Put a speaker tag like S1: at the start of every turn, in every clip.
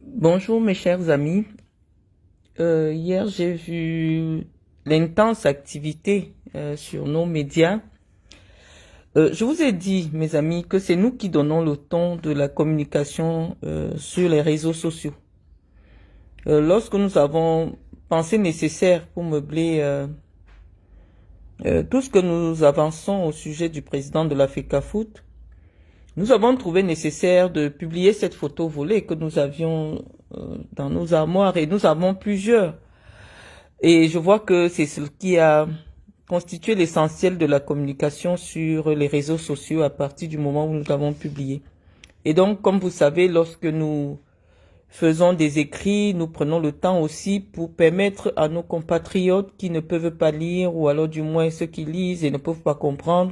S1: Bonjour mes chers amis. Hier j'ai vu l'intense activité sur nos médias. Je vous ai dit, mes amis, que c'est nous qui donnons le ton de la communication sur les réseaux sociaux. Lorsque nous avons pensé nécessaire pour meubler tout ce que nous avançons au sujet du président de la FECAFOOT, nous avons trouvé nécessaire de publier cette photo volée que nous avions dans nos armoires, et nous avons plusieurs. Et je vois que c'est ce qui a constitué l'essentiel de la communication sur les réseaux sociaux à partir du moment où nous l'avons publié. Et donc, comme vous savez, lorsque nous faisons des écrits, nous prenons le temps aussi pour permettre à nos compatriotes qui ne peuvent pas lire, ou alors du moins ceux qui lisent et ne peuvent pas comprendre,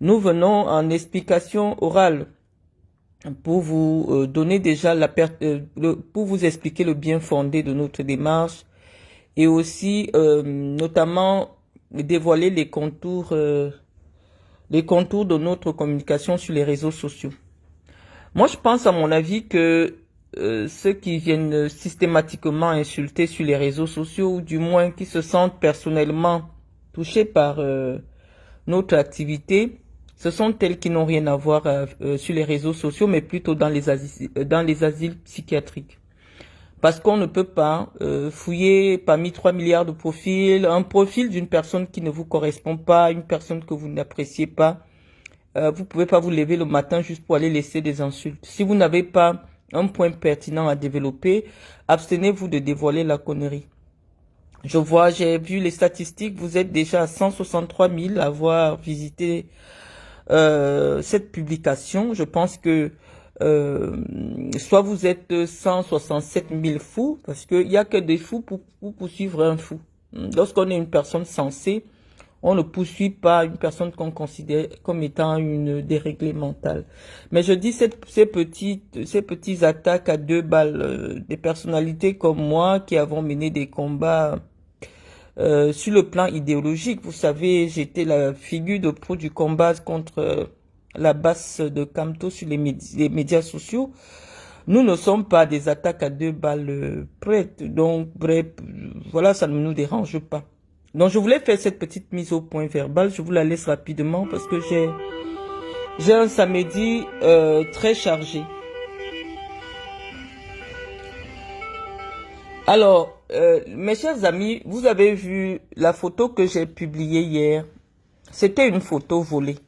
S1: nous venons en explication orale pour vous donner déjà pour vous expliquer le bien fondé de notre démarche, et aussi notamment dévoiler les contours de notre communication sur les réseaux sociaux. Moi, je pense, à mon avis, que ceux qui viennent systématiquement insulter sur les réseaux sociaux, ou du moins qui se sentent personnellement touchés par notre activité, ce sont elles qui n'ont rien à voir sur les réseaux sociaux, mais plutôt dans les asiles psychiatriques. Parce qu'on ne peut pas fouiller parmi 3 milliards de profils, un profil d'une personne qui ne vous correspond pas, une personne que vous n'appréciez pas. Vous pouvez pas vous lever le matin juste pour aller laisser des insultes. Si vous n'avez pas un point pertinent à développer, abstenez-vous de dévoiler la connerie. J'ai vu les statistiques, vous êtes déjà à 163 000 à avoir visité cette publication. Je pense que soit vous êtes 167 000 fous, parce qu'il n'y a que des fous pour poursuivre un fou. Lorsqu'on est une personne sensée, on ne poursuit pas une personne qu'on considère comme étant une déréglée mentale. Mais je dis ces petites attaques à deux balles, des personnalités comme moi qui avons mené des combats sur le plan idéologique. Vous savez, j'étais la figure de proue du combat contre la basse de Camto sur les médias sociaux. Nous ne sommes pas des attaques à deux balles prêtes. Donc, bref, voilà, ça ne nous dérange pas. Donc, je voulais faire cette petite mise au point verbal. Je vous la laisse rapidement parce que j'ai un samedi très chargé. Alors, mes chers amis, vous avez vu la photo que j'ai publiée hier. C'était une photo volée.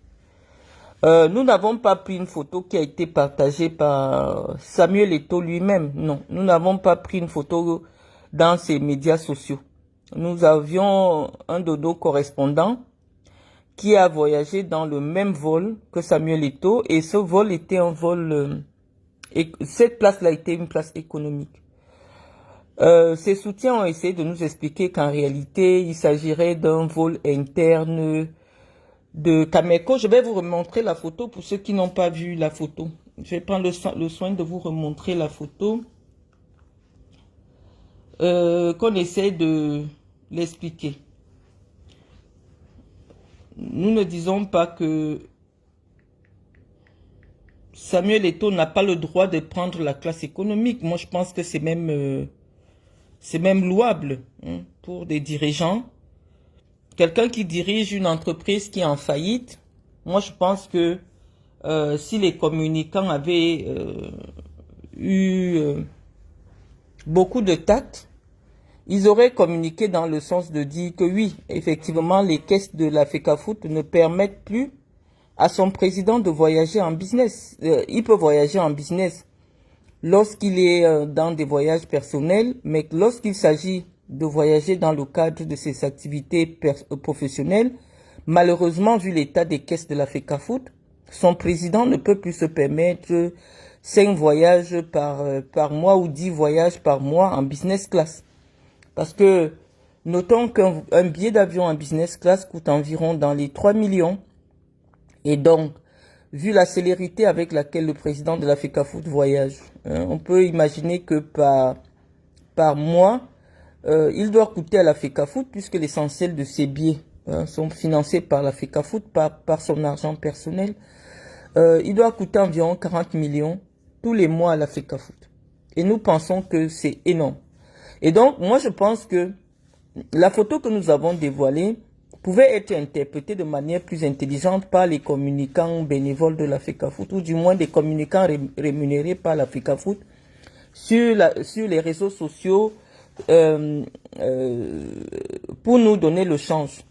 S1: Nous n'avons pas pris une photo qui a été partagée par Samuel Eto'o lui-même. Non, nous n'avons pas pris une photo dans ses médias sociaux. Nous avions un dodo correspondant qui a voyagé dans le même vol que Samuel Eto'o, et ce vol était un vol... et cette place-là était une place économique. Ses soutiens ont essayé de nous expliquer qu'en réalité, il s'agirait d'un vol interne de Cameco. Je vais vous remontrer la photo pour ceux qui n'ont pas vu la photo. Je vais prendre le soin de vous remontrer la photo. Qu'on essaie de l'expliquer. Nous ne disons pas que Samuel Eto'o n'a pas le droit de prendre la classe économique. Moi, je pense que c'est même louable pour des dirigeants. Quelqu'un qui dirige une entreprise qui est en faillite, moi je pense que si les communicants avaient eu beaucoup de tact, ils auraient communiqué dans le sens de dire que oui, effectivement, les caisses de la FECAFOOT ne permettent plus à son président de voyager en business. Il peut voyager en business lorsqu'il est dans des voyages personnels, mais lorsqu'il s'agit de voyager dans le cadre de ses activités professionnelles, malheureusement, vu l'état des caisses de la FECAFOOT, son président ne peut plus se permettre 5 voyages par mois ou 10 voyages par mois en business class. Parce que notons qu'un billet d'avion en business class coûte environ dans les 3 millions. Et donc, vu la célérité avec laquelle le président de la FECAFOOT voyage, on peut imaginer que par mois, il doit coûter à la FECAFOOT, puisque l'essentiel de ses billets sont financés par la FECAFOOT, par son argent personnel. Il doit coûter environ 40 millions tous les mois à la FECAFOOT. Et nous pensons que c'est énorme. Et donc, moi, je pense que la photo que nous avons dévoilée pouvait être interprétée de manière plus intelligente par les communicants bénévoles de l'Africafoot, ou du moins des communicants rémunérés par l'Africafoot sur les réseaux sociaux pour nous donner le change.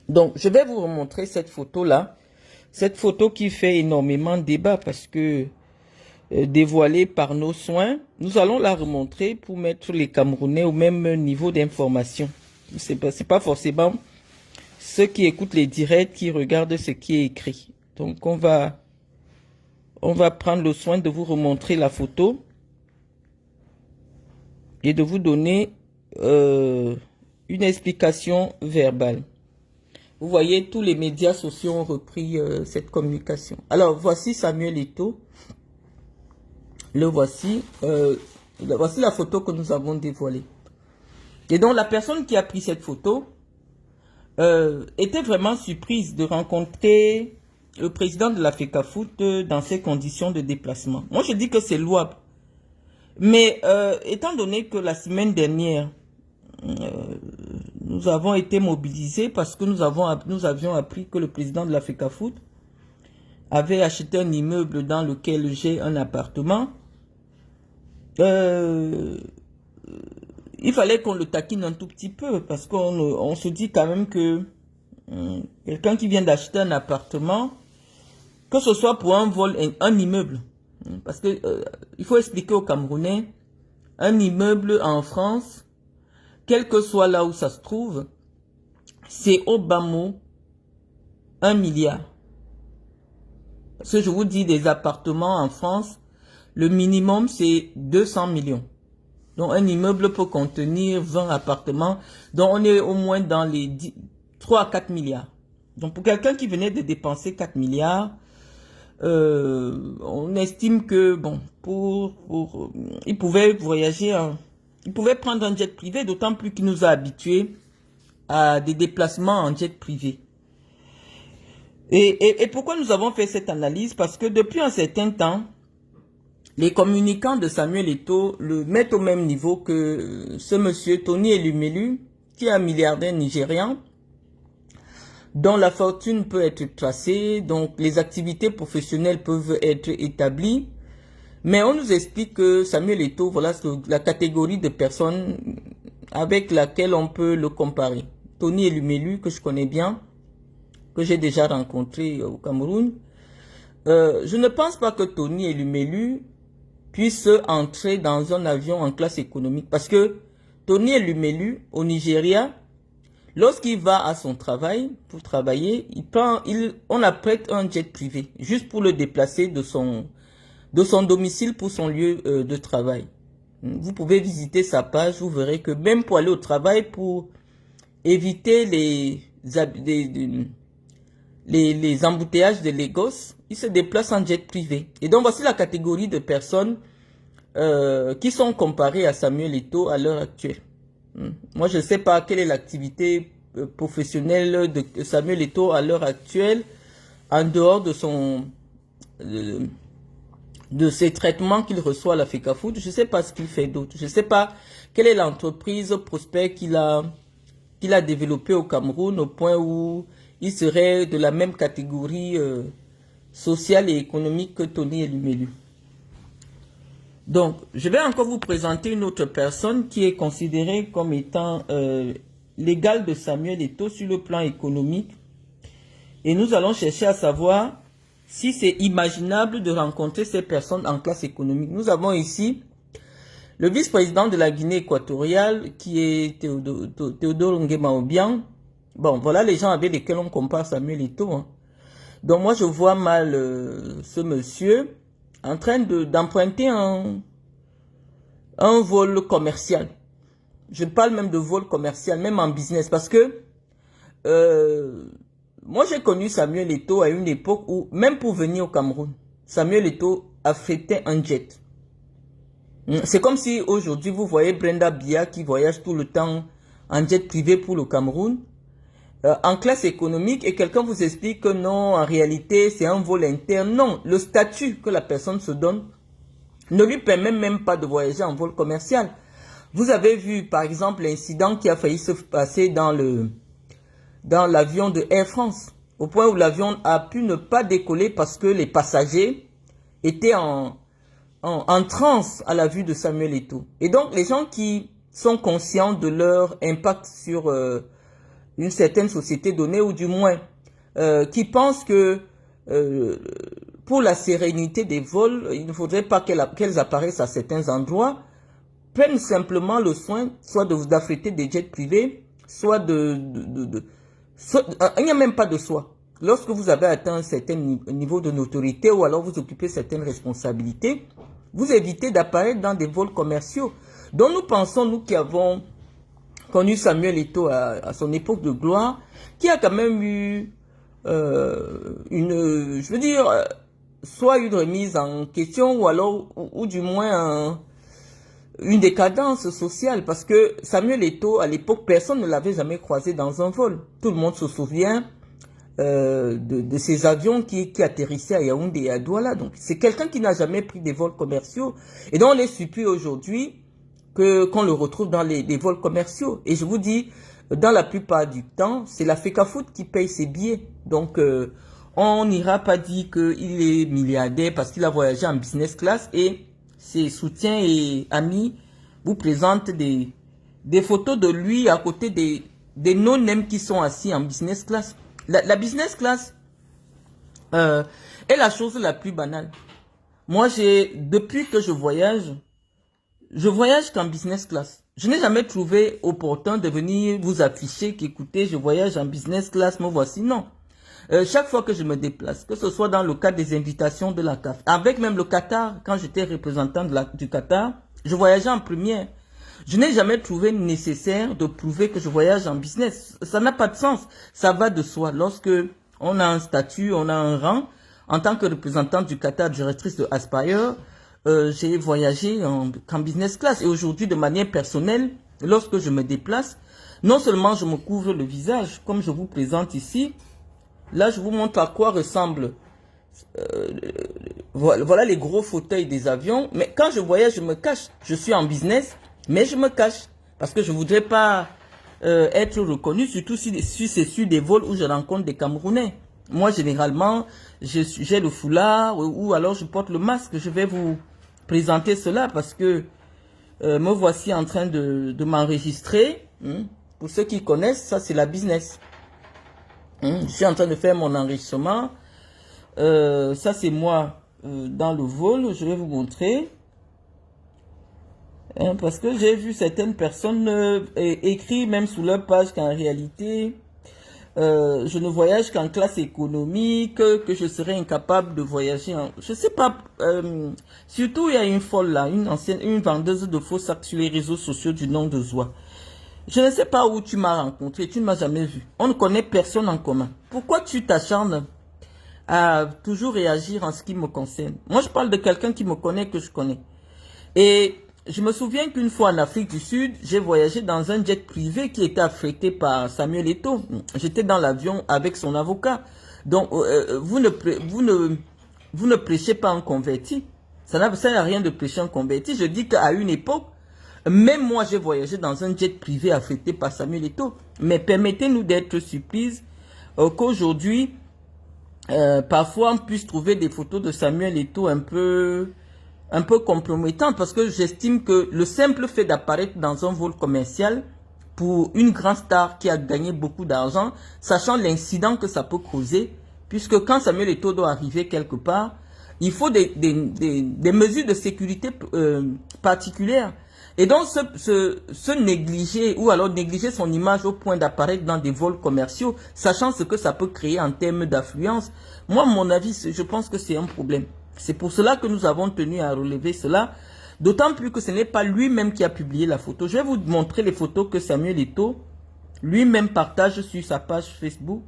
S1: Donc, je vais vous remontrer cette photo-là. Cette photo qui fait énormément débat parce que dévoilée par nos soins, nous allons la remontrer pour mettre les Camerounais au même niveau d'information. C'est pas forcément ceux qui écoutent les directs qui regardent ce qui est écrit. Donc, on va prendre le soin de vous remontrer la photo et de vous donner une explication verbale. Vous voyez, tous les médias sociaux ont repris cette communication. Alors, voici Samuel Eto'o. Le voici. Voici la photo que nous avons dévoilée. Et donc, la personne qui a pris cette photo était vraiment surprise de rencontrer le président de l'Africafoot dans ces conditions de déplacement. Moi, je dis que c'est louable. Mais étant donné que la semaine dernière, nous avons été mobilisés parce que nous avions appris que le président de l'Africafoot avait acheté un immeuble dans lequel j'ai un appartement. Il fallait qu'on le taquine un tout petit peu parce qu'on se dit quand même que quelqu'un qui vient d'acheter un appartement, que ce soit pour un vol, un immeuble, parce que il faut expliquer aux Camerounais, un immeuble en France, quel que soit là où ça se trouve, c'est au bas mot 1 milliard. Parce que je vous dis, des appartements en France, le minimum c'est 200 millions. Donc un immeuble peut contenir 20 appartements, donc on est au moins dans les 3 à 4 milliards. Donc pour quelqu'un qui venait de dépenser 4 milliards, on estime que bon, il pouvait voyager, il pouvait prendre un jet privé, d'autant plus qu'il nous a habitués à des déplacements en jet privé. Et pourquoi nous avons fait cette analyse? Parce que depuis un certain temps, les communicants de Samuel Eto'o le mettent au même niveau que ce monsieur Tony Elumelu, qui est un milliardaire nigérian, dont la fortune peut être tracée, donc les activités professionnelles peuvent être établies. Mais on nous explique que Samuel Eto'o, voilà la catégorie de personnes avec laquelle on peut le comparer. Tony Elumelu, que je connais bien, que j'ai déjà rencontré au Cameroun. Je ne pense pas que Tony Elumelu puisse entrer dans un avion en classe économique. Parce que Tony Elumelu, au Nigeria, lorsqu'il va à son travail, pour travailler, on apprête un jet privé, juste pour le déplacer de son domicile pour son lieu de travail. Vous pouvez visiter sa page, vous verrez que même pour aller au travail, pour éviter les embouteillages de Lagos, il se déplace en jet privé. Et donc voici la catégorie de personnes qui sont comparées à Samuel Eto'o à l'heure actuelle. Moi, je ne sais pas quelle est l'activité professionnelle de Samuel Eto'o à l'heure actuelle, en dehors de ces traitements qu'il reçoit à l'Africafoot. Je ne sais pas ce qu'il fait d'autre. Je ne sais pas quelle est l'entreprise prospère qu'il a développée au Cameroun au point où il serait de la même catégorie sociale et économique que Tony Elumelu. Donc, je vais encore vous présenter une autre personne qui est considérée comme étant l'égale de Samuel Eto'o sur le plan économique. Et nous allons chercher à savoir si c'est imaginable de rencontrer ces personnes en classe économique. Nous avons ici le vice-président de la Guinée équatoriale qui est Théodore Nguema Obiang. Bon, voilà les gens avec lesquels on compare Samuel Eto'o. Hein. Donc moi, je vois mal ce monsieur en train d'emprunter un vol commercial. Je parle même de vol commercial, même en business, parce que moi j'ai connu Samuel Eto'o à une époque où, même pour venir au Cameroun, Samuel Eto'o affrétait un jet. C'est comme si aujourd'hui vous voyez Brenda Bia qui voyage tout le temps en jet privé pour le Cameroun, en classe économique, et quelqu'un vous explique que non, en réalité c'est un vol interne. Non, le statut que la personne se donne ne lui permet même pas de voyager en vol commercial. Vous avez vu, par exemple, l'incident qui a failli se passer dans l'avion de Air France, au point où l'avion a pu ne pas décoller parce que les passagers étaient en transe à la vue de Samuel Eto'o. Et donc, les gens qui sont conscients de leur impact sur une certaine société donnée, ou du moins qui pensent que pour la sérénité des vols, il ne faudrait pas qu'elles apparaissent à certains endroits, prennent simplement le soin soit d'affréter des jets privés, soit il n'y a même pas de soi. Lorsque vous avez atteint un certain niveau de notoriété ou alors vous occupez certaines responsabilités, vous évitez d'apparaître dans des vols commerciaux. Donc nous pensons, nous qui avons connu Samuel Eto'o à son époque de gloire, qui a quand même eu soit une remise en question ou alors, ou du moins une décadence sociale, parce que Samuel Eto'o, à l'époque, personne ne l'avait jamais croisé dans un vol. Tout le monde se souvient de ces avions qui atterrissaient à Yaoundé et à Douala. Donc, c'est quelqu'un qui n'a jamais pris des vols commerciaux. Et donc, on est surpris aujourd'hui qu'on le retrouve dans les vols commerciaux. Et je vous dis, dans la plupart du temps, c'est la FECAFOOT qui paye ses billets. Donc, on n'ira pas dire qu'il est milliardaire parce qu'il a voyagé en business class et ses soutiens et amis vous présentent des photos de lui à côté des non-name qui sont assis en business class. La business class est la chose la plus banale. Moi, depuis que je voyage qu'en business class. Je n'ai jamais trouvé opportun de venir vous afficher qu'écoutez, je voyage en business class, me voici. Non. Chaque fois que je me déplace, que ce soit dans le cadre des invitations de la CAF, avec même le Qatar, quand j'étais représentant du Qatar, je voyageais en première. Je n'ai jamais trouvé nécessaire de prouver que je voyage en business. Ça n'a pas de sens. Ça va de soi. Lorsque on a un statut, on a un rang, en tant que représentante du Qatar, directrice de Aspire, j'ai voyagé en business class. Et aujourd'hui, de manière personnelle, lorsque je me déplace, non seulement je me couvre le visage, comme je vous présente ici, là je vous montre à quoi ressemble voilà les gros fauteuils des avions. Mais quand je voyage, je me cache. Je suis en business, mais je me cache. Parce que je ne voudrais pas être reconnu, surtout si c'est sur des vols où je rencontre des Camerounais. Moi, généralement, j'ai le foulard ou alors je porte le masque. Je vais vous présenter cela parce que me voici en train de m'enregistrer. Pour ceux qui connaissent, ça c'est la business. Je suis en train de faire mon enregistrement. Ça c'est moi dans le vol. Je vais vous montrer. Parce que j'ai vu certaines personnes écrire même sous leur page qu'en réalité, je ne voyage qu'en classe économique, que je serais incapable de voyager en... Je sais pas, surtout il y a une folle là, une vendeuse de faux sacs sur les réseaux sociaux du nom de Zoa. Je ne sais pas où tu m'as rencontré, tu ne m'as jamais vu. On ne connaît personne en commun. Pourquoi tu t'acharnes à toujours réagir en ce qui me concerne? Moi je parle de quelqu'un qui me connaît, que je connais. Et je me souviens qu'une fois en Afrique du Sud, j'ai voyagé dans un jet privé qui était affrété par Samuel Eto'o. J'étais dans l'avion avec son avocat. Donc, vous ne prêchez pas un converti. Ça n'a rien de prêcher un converti. Je dis qu'à une époque, même moi, j'ai voyagé dans un jet privé affrété par Samuel Eto'o. Mais permettez-nous d'être surprises qu'aujourd'hui, parfois, on puisse trouver des photos de Samuel Eto'o un peu compromettante, parce que j'estime que le simple fait d'apparaître dans un vol commercial pour une grande star qui a gagné beaucoup d'argent, sachant l'incident que ça peut causer, puisque quand Samuel Eto'o doit arriver quelque part, il faut des mesures de sécurité particulières. Et donc se négliger ou alors négliger son image au point d'apparaître dans des vols commerciaux, sachant ce que ça peut créer en termes d'affluence, moi, à mon avis, je pense que c'est un problème. C'est pour cela que nous avons tenu à relever cela, d'autant plus que ce n'est pas lui-même qui a publié la photo. Je vais vous montrer les photos que Samuel Eto'o lui-même partage sur sa page Facebook,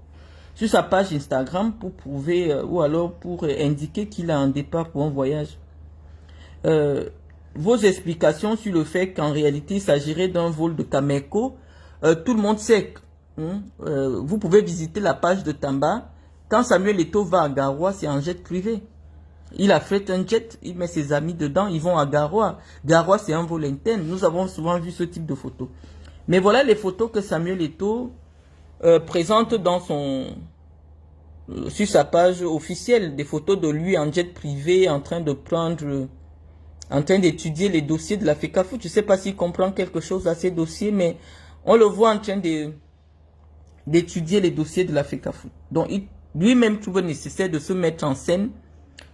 S1: sur sa page Instagram pour prouver ou alors pour indiquer qu'il a un départ pour un voyage. Vos explications sur le fait qu'en réalité il s'agirait d'un vol de Cameco, tout le monde sait. Vous pouvez visiter la page de Tamba. Quand Samuel Eto'o va à Garoua, c'est en jet privé. Il affrète un jet, il met ses amis dedans, ils vont à Garoua. Garoua, c'est un vol interne. Nous avons souvent vu ce type de photos. Mais voilà les photos que Samuel Eto'o présente dans sur sa page officielle. Des photos de lui en jet privé, en train d'étudier les dossiers de la FECAFOOT. Je ne sais pas s'il comprend quelque chose à ces dossiers, mais on le voit en train d'étudier les dossiers de la FECAFOOT. Donc, lui-même trouve nécessaire de se mettre en scène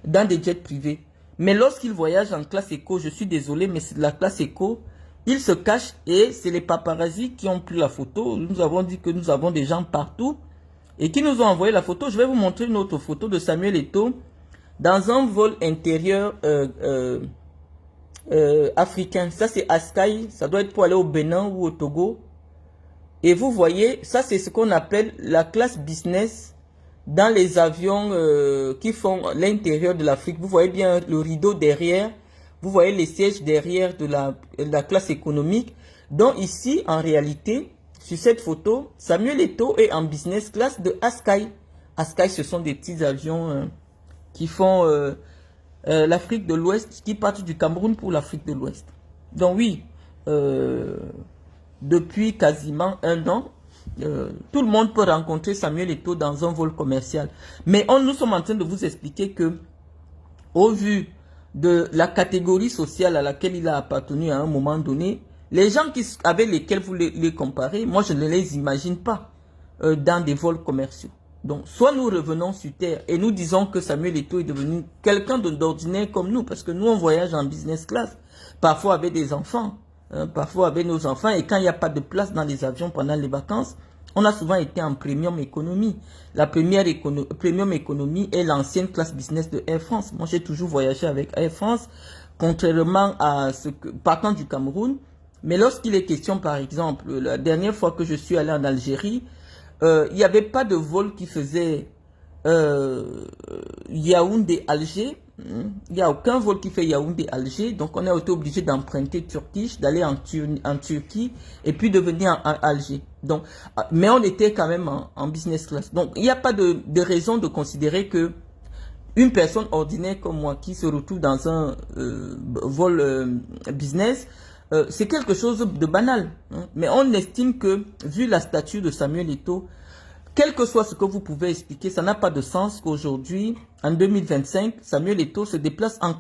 S1: dans des jets privés. Mais lorsqu'il voyage en classe éco, je suis désolé, mais c'est de la classe éco, il se cache et c'est les paparazzis qui ont pris la photo. Nous avons dit que nous avons des gens partout et qui nous ont envoyé la photo. Je vais vous montrer une autre photo de Samuel Eto'o dans un vol intérieur africain. Ça, c'est Askai. Ça doit être pour aller au Bénin ou au Togo. Et vous voyez, ça, c'est ce qu'on appelle la classe business dans les avions qui font l'intérieur de l'Afrique. Vous voyez bien le rideau derrière. Vous voyez les sièges derrière de la classe économique. Donc ici, en réalité, sur cette photo, Samuel Eto'o est en business class de Askai. Askai, ce sont des petits avions qui font l'Afrique de l'Ouest, qui partent du Cameroun pour l'Afrique de l'Ouest. Donc oui, depuis quasiment un an, tout le monde peut rencontrer Samuel Eto'o dans un vol commercial. Mais nous sommes en train de vous expliquer que, au vu de la catégorie sociale à laquelle il a appartenu à un moment donné, les gens avec lesquels vous les comparez, moi je ne les imagine pas dans des vols commerciaux. Donc, soit nous revenons sur terre et nous disons que Samuel Eto'o est devenu quelqu'un d'ordinaire comme nous, parce que nous on voyage en business class, parfois avec des enfants, parfois avec nos enfants, et quand il n'y a pas de place dans les avions pendant les vacances, on a souvent été en premium économie. La premium économie est l'ancienne classe business de Air France. Moi, j'ai toujours voyagé avec Air France, contrairement à ce que, partant du Cameroun. Mais lorsqu'il est question, par exemple, la dernière fois que je suis allé en Algérie, il n'y avait pas de vol qui faisait Yaoundé-Alger. Il n'y a aucun vol qui fait Yaoundé-Alger. Donc, on a été obligé d'emprunter Turkish, d'aller en Turquie et puis de venir à Alger. Donc, mais on était quand même en business class. Donc, il n'y a pas de raison de considérer que une personne ordinaire comme moi qui se retrouve dans un vol business, c'est quelque chose de banal. Mais on estime que, vu la stature de Samuel Eto'o, quel que soit ce que vous pouvez expliquer, ça n'a pas de sens qu'aujourd'hui, en 2025, Samuel Eto'o se déplace en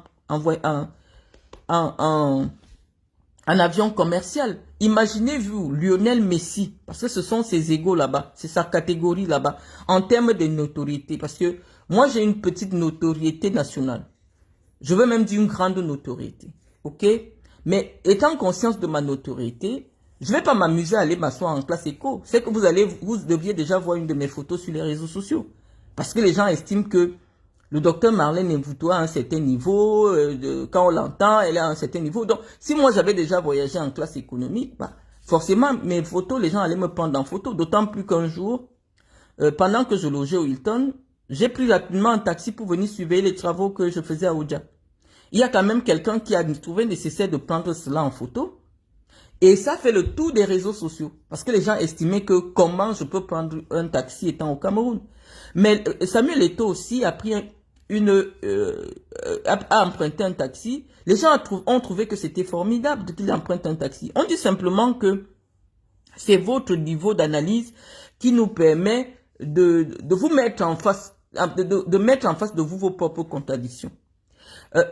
S1: avion commercial. Imaginez-vous Lionel Messi, parce que ce sont ses égaux là-bas, c'est sa catégorie là-bas, en termes de notoriété. Parce que moi, j'ai une petite notoriété nationale. Je veux même dire une grande notoriété. Ok? Mais étant conscience de ma notoriété, je ne vais pas m'amuser à aller m'asseoir en classe éco. C'est que vous deviez déjà voir une de mes photos sur les réseaux sociaux. Parce que les gens estiment que le docteur Marlène Mvoutoua à un certain niveau, quand on l'entend, elle est à un certain niveau. Donc, si moi j'avais déjà voyagé en classe économique, bah, forcément, mes photos, les gens allaient me prendre en photo. D'autant plus qu'un jour, pendant que je logeais au Hilton, j'ai pris rapidement un taxi pour venir surveiller les travaux que je faisais à Oudja. Il y a quand même quelqu'un qui a trouvé nécessaire de prendre cela en photo. Et ça fait le tour des réseaux sociaux. Parce que les gens estimaient que comment je peux prendre un taxi étant au Cameroun. Mais Samuel Eto'o aussi a pris a emprunté un taxi. Les gens ont trouvé que c'était formidable qu'il emprunte un taxi. On dit simplement que c'est votre niveau d'analyse qui nous permet de vous mettre en face, de mettre en face de vous vos propres contradictions.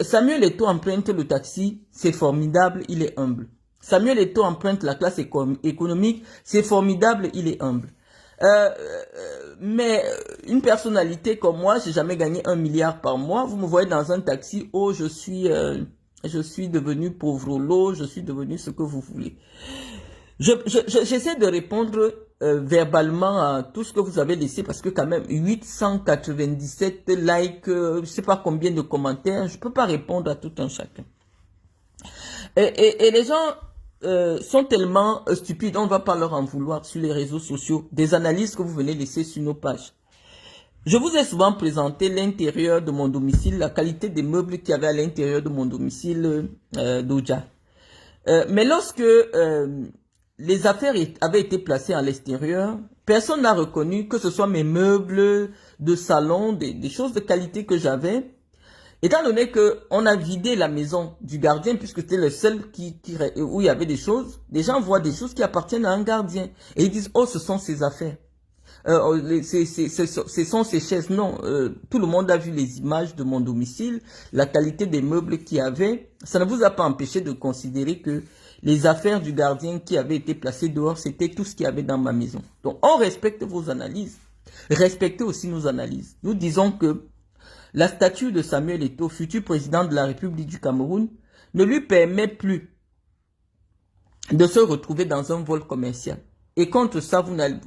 S1: Samuel Eto'o emprunte le taxi, c'est formidable, il est humble. Samuel Eto'o emprunte la classe économique, c'est formidable, il est humble. Mais une personnalité comme moi, j'ai jamais gagné 1 milliard par mois. Vous me voyez dans un taxi, oh je suis devenu pauvre, je suis devenu ce que vous voulez. J'essaie de répondre verbalement à tout ce que vous avez laissé parce que quand même 897 likes, je sais pas combien de commentaires, je peux pas répondre à tout un chacun. Et les gens sont tellement stupides, on ne va pas leur en vouloir sur les réseaux sociaux, des analyses que vous venez laisser sur nos pages. Je vous ai souvent présenté l'intérieur de mon domicile, la qualité des meubles qu'il y avait à l'intérieur de mon domicile d'Oudja. Mais lorsque les affaires avaient été placées à l'extérieur, personne n'a reconnu que ce soit mes meubles de salon, des choses de qualité que j'avais. Étant donné qu'on a vidé la maison du gardien, puisque c'était le seul où il y avait des choses, les gens voient des choses qui appartiennent à un gardien. Et ils disent, oh, ce sont ses affaires. Ce sont ces chaises. Non, tout le monde a vu les images de mon domicile, la qualité des meubles qu'il y avait. Ça ne vous a pas empêché de considérer que les affaires du gardien qui avaient été placées dehors, c'était tout ce qu'il y avait dans ma maison. Donc, on respecte vos analyses. Respectez aussi nos analyses. Nous disons que la statue de Samuel Eto'o, futur président de la République du Cameroun, ne lui permet plus de se retrouver dans un vol commercial. Et contre ça,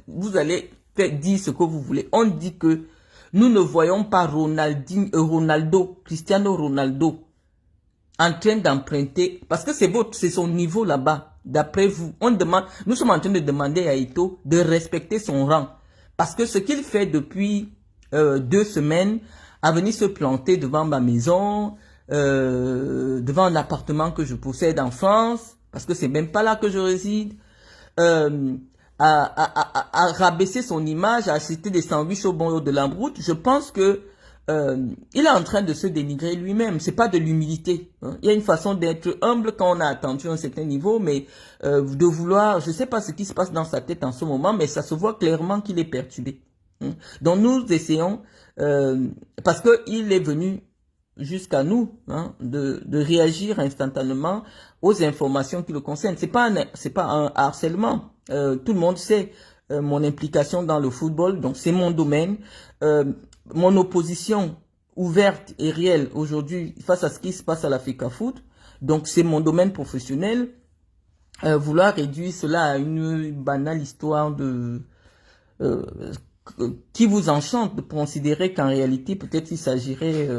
S1: vous allez dire ce que vous voulez. On dit que nous ne voyons pas Cristiano Ronaldo, en train d'emprunter, parce que c'est son niveau là-bas, d'après vous. Nous sommes en train de demander à Eto'o de respecter son rang. Parce que ce qu'il fait depuis 2 semaines, à venir se planter devant ma maison, devant un appartement que je possède en France, parce que c'est même pas là que je réside, à rabaisser son image, à acheter des sandwichs au bon de la route, je pense que il est en train de se dénigrer lui-même. C'est pas de l'humilité. Hein. Il y a une façon d'être humble quand on a attendu un certain niveau, mais de vouloir, je sais pas ce qui se passe dans sa tête en ce moment, mais ça se voit clairement qu'il est perturbé. Hein. Donc nous essayons, parce que il est venu jusqu'à nous, hein, de réagir instantanément aux informations qui le concernent. C'est pas un harcèlement. Tout le monde sait mon implication dans le football, donc c'est mon domaine. Mon opposition ouverte et réelle aujourd'hui face à ce qui se passe à la FECAFOOT, donc c'est mon domaine professionnel. Vouloir réduire cela à une banale histoire de qui vous enchante de considérer qu'en réalité peut-être il s'agirait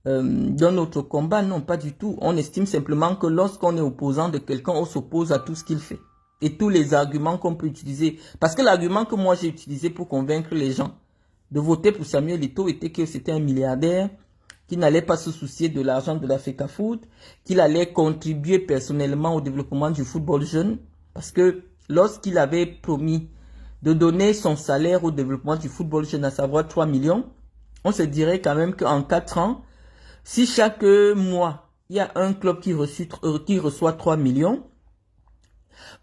S1: d'un autre combat, non, pas du tout. On estime simplement que lorsqu'on est opposant de quelqu'un, on s'oppose à tout ce qu'il fait. Et tous les arguments qu'on peut utiliser. Parce que l'argument que moi j'ai utilisé pour convaincre les gens de voter pour Samuel Eto'o était que c'était un milliardaire, qui n'allait pas se soucier de l'argent de la FECAFOOT, qu'il allait contribuer personnellement au développement du football jeune. Parce que lorsqu'il avait promis de donner son salaire au développement du football jeune, à savoir 3 millions, on se dirait quand même qu'en 4 ans, si chaque mois, il y a un club qui reçoit 3 millions,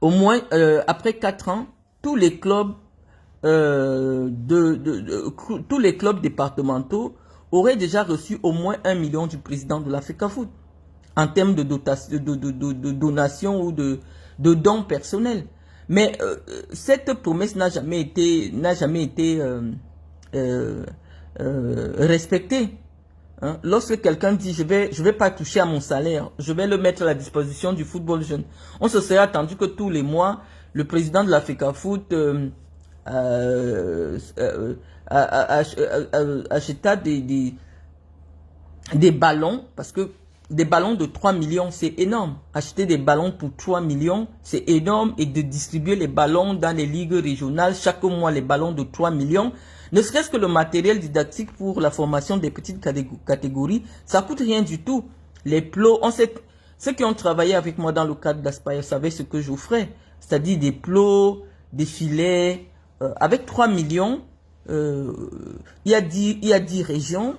S1: au moins, après 4 ans, tous les clubs tous les clubs départementaux auraient déjà reçu au moins 1 million du président de la FECAFOOT en termes de donation ou de dons personnels. Mais cette promesse n'a jamais été respectée. Hein? Lorsque quelqu'un dit je vais pas toucher à mon salaire, je vais le mettre à la disposition du football jeune, on se serait attendu que tous les mois le président de la FECAFOOT acheta des ballons, parce que des ballons de 3 millions, c'est énorme. Acheter des ballons pour 3 millions, c'est énorme. Et de distribuer les ballons dans les ligues régionales, chaque mois les ballons de 3 millions. Ne serait-ce que le matériel didactique pour la formation des petites catégories, ça coûte rien du tout. Les plots, ceux qui ont travaillé avec moi dans le cadre d'Aspire savaient ce que j'offrais. C'est-à-dire des plots, des filets. Avec 3 millions, il y a 10 régions.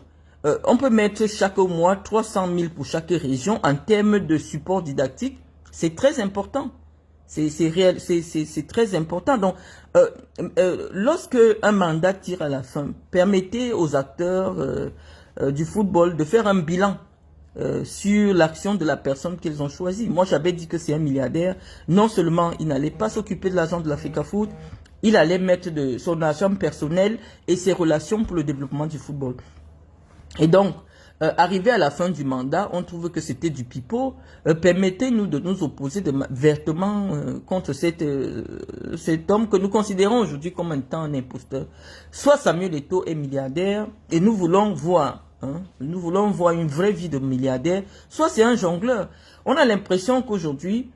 S1: On peut mettre chaque mois 300 000 pour chaque région en termes de support didactique. C'est très important. C'est très important. Donc, lorsque un mandat tire à la fin, permettez aux acteurs du football de faire un bilan sur l'action de la personne qu'ils ont choisie. Moi, j'avais dit que c'est un milliardaire. Non seulement il n'allait pas s'occuper de l'argent de la FECAFOOT, il allait mettre de son argent personnel et ses relations pour le développement du football. Et donc, arrivé à la fin du mandat, on trouve que c'était du pipeau. Permettez-nous de nous opposer vertement contre cet homme que nous considérons aujourd'hui comme un imposteur. Soit Samuel Eto'o est milliardaire et nous voulons voir une vraie vie de milliardaire, soit c'est un jongleur. On a l'impression qu'aujourd'hui,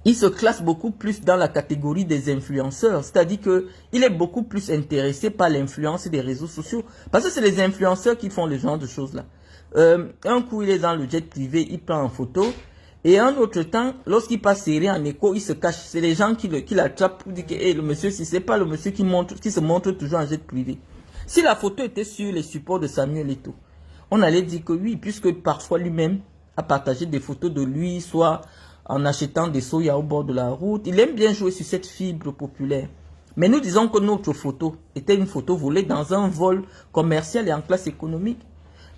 S1: il se classe beaucoup plus dans la catégorie des influenceurs. C'est-à-dire qu'il est beaucoup plus intéressé par l'influence des réseaux sociaux. Parce que c'est les influenceurs qui font le genre de choses-là. Un coup, il est dans le jet privé, il prend en photo. Et un autre temps, lorsqu'il passe serré en écho, il se cache. C'est les gens qui l'attrapent pour dire que hey, le monsieur, si c'est pas le monsieur qui se montre toujours en jet privé. Si la photo était sur les supports de Samuel Eto'o, on allait dire que oui, puisque parfois lui-même a partagé des photos de lui, soit en achetant des soya au bord de la route. Il aime bien jouer sur cette fibre populaire. Mais nous disons que notre photo était une photo volée dans un vol commercial et en classe économique.